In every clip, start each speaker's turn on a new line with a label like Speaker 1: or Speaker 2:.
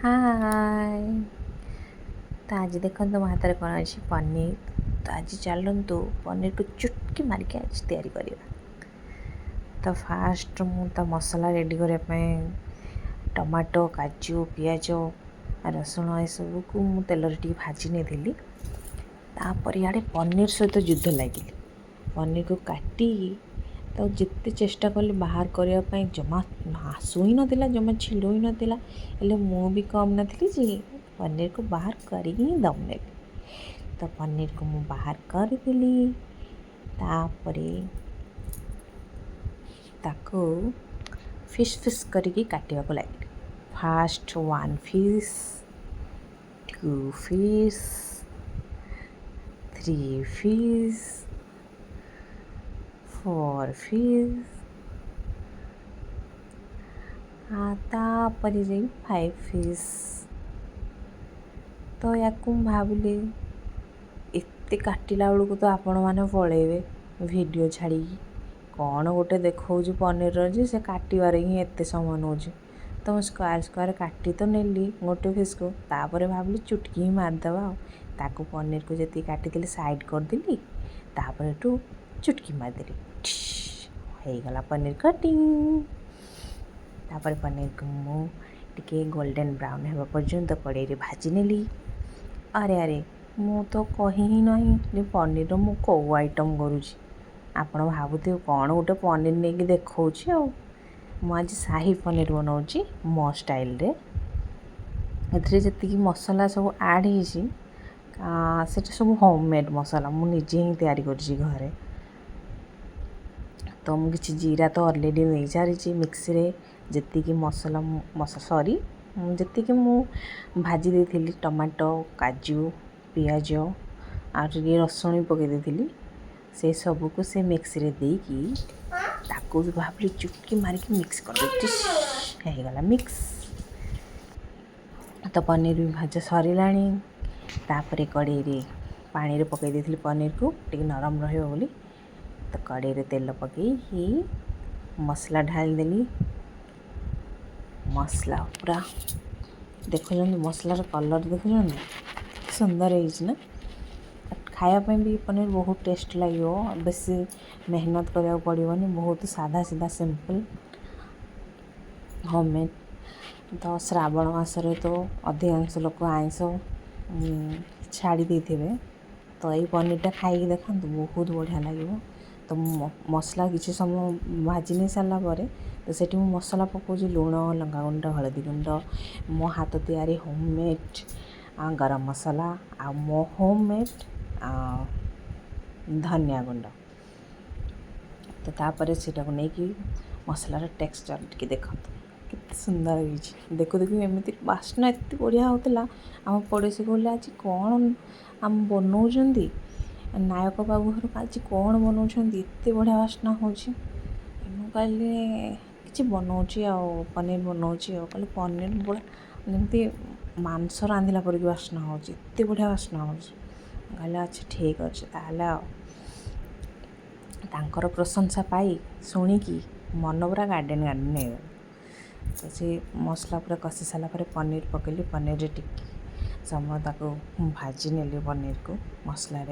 Speaker 1: हाय। तो आज देखो मो हाथ में कौन अच्छी पनीर। तो आज चलतु पनीर को चुटकी मारिक आज तैयारी करवा। तो फास्ट मु तो मसला रेडी करने टमाटो काजू पियाज रसुण ये सब को मु तेल टे भाजी नहीं तापर इे पनीर सहित युद्ध लगे पनीर को काटी तो जिते चेष्टा कली बाहर करने जमा आसु ही नाला जमा छिड़ ही नाला हेल्ले मु भी कम नी जे पनीर को बाहर कर दम ने। तो पनीर को मु बाहर करदेली तापरे ताको फिश फिश करके काटिया को लगे। Fast 1 fish 2 fish 3 fish 4 fish तापर 5 फिश। तो या भाविली एत काटिला बेलू तो आपण मैंने पलैबे वीडियो छाड़ी कौन गोटे देखा पनीर जे से काटबार ही एत समय नौ। तो मैं स्क्वायर स्क्वायर काटी तो नेली गोटे फिश को तापर भाविली चुटकी ही मारदेवा ताकू पनीर को जी काटी साइड करदेली तापर एटू चुटकी मारदेली हो गला पनीर कटिंग। तापर पनीर को मुझे गोल्डन ब्राउन होगा पर्यंत कड़े भाजी नेली। अरे अरे मु तो कही ही नहीं जे पनीर मु कौ आइटम करुँच आपण भावुथे कौन गोटे पनीर नहीं कि देखा मुझे शाही पनीर बनाऊँगी मो स्टाइल रे। जी मसला सब ऐड से सब होममेड मसला मुझे ही तैयारी कर तो मुझे जीरा तो ऑलरेडी नहीं सारी मिक्सी रे जी मसला सॉरी जी मु भाजी देती टमाटो काजू पियाज आगे रसुण पकई देती से सब को से मिक्सी रे देकी ताको भी भाविली चुटकी मारिक मिक्स कर गला मिक्स। तो पनीर भी भाजा सरिलाणी तापर कड़े रे पानी रे पकई देती पनीर को टिके नरम रहिबो बोली। तो कड़े रे तेल पकई मसला ढाल देली मसला पूरा देखुं मसलार कलर देखुं सुंदर है खायापी भी पनीर बहुत टेस्ट लगे बेसी मेहनत करा पड़ोनी बहुत साधा सीधा सिंपल होममेड। तो श्रावण मासरे तो अधिकांश लोक आइंस छाड़ी देते तो ये पनीरटा खाई देखा बहुत बढ़िया लगे। तो मसला किसी समय भाजी नहीं सारापर तो सेठी मु मसला पकाउछि लुण लंका गुंड हलदी गुंड मो हाथ तैयारी होममेड गरम मसला आ मो होममेड धनिया गुंड। तो तापर सेटा को लेकिन मसलार टेक्सचर टी देखो केते सुंदर होइछि देखो देखो एमती बास्ना एत बढ़िया होता आम पड़ोसी कहले आज कौन आम बनाऊँगी नायक बाबू घर आज कौन बनाऊँगी एत बढ़िया बास्ना हो कहली कि बनाऊँगी आ पनीर बनाऊँगी कहले पनीर बड़ा जमी मांस रांधिला पर बास्ना होते बढ़िया बास्ना हो कहले अच्छा ठीक अच्छे तांकर प्रशंसा पाई शुणिकी मन पूरा गार्डन गार्डन हो। तो से मसला पूरा कषि सारापर पनीर पकईली पनीर टिके समय ताको भाजी नेली पनीर को मसला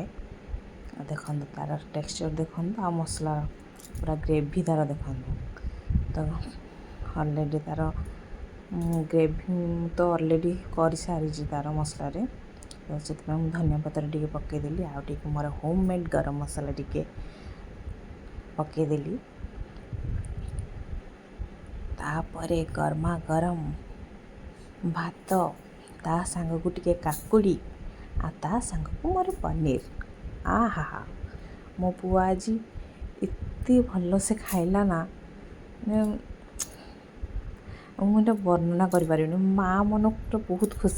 Speaker 1: देखो तार टेक्सचर देखो आ मसला पूरा ग्रेवी तार देखो। तो ऑलरेडी तार ग्रेवी तो ऑलरेडी कर सारी तार मसला तो से धनिया पत्र टे पकईदेली आउ मोर होममेड गरम मसला टे पकईदेली तापरे गरमा गरम भात ता सांग को टिके काकुड़ी आ ता सांग को मोर पनीर आहा हा मो पुआ आज एत भल से खाइला ना मुझे वर्णना कर माँ मन तो बहुत खुशी।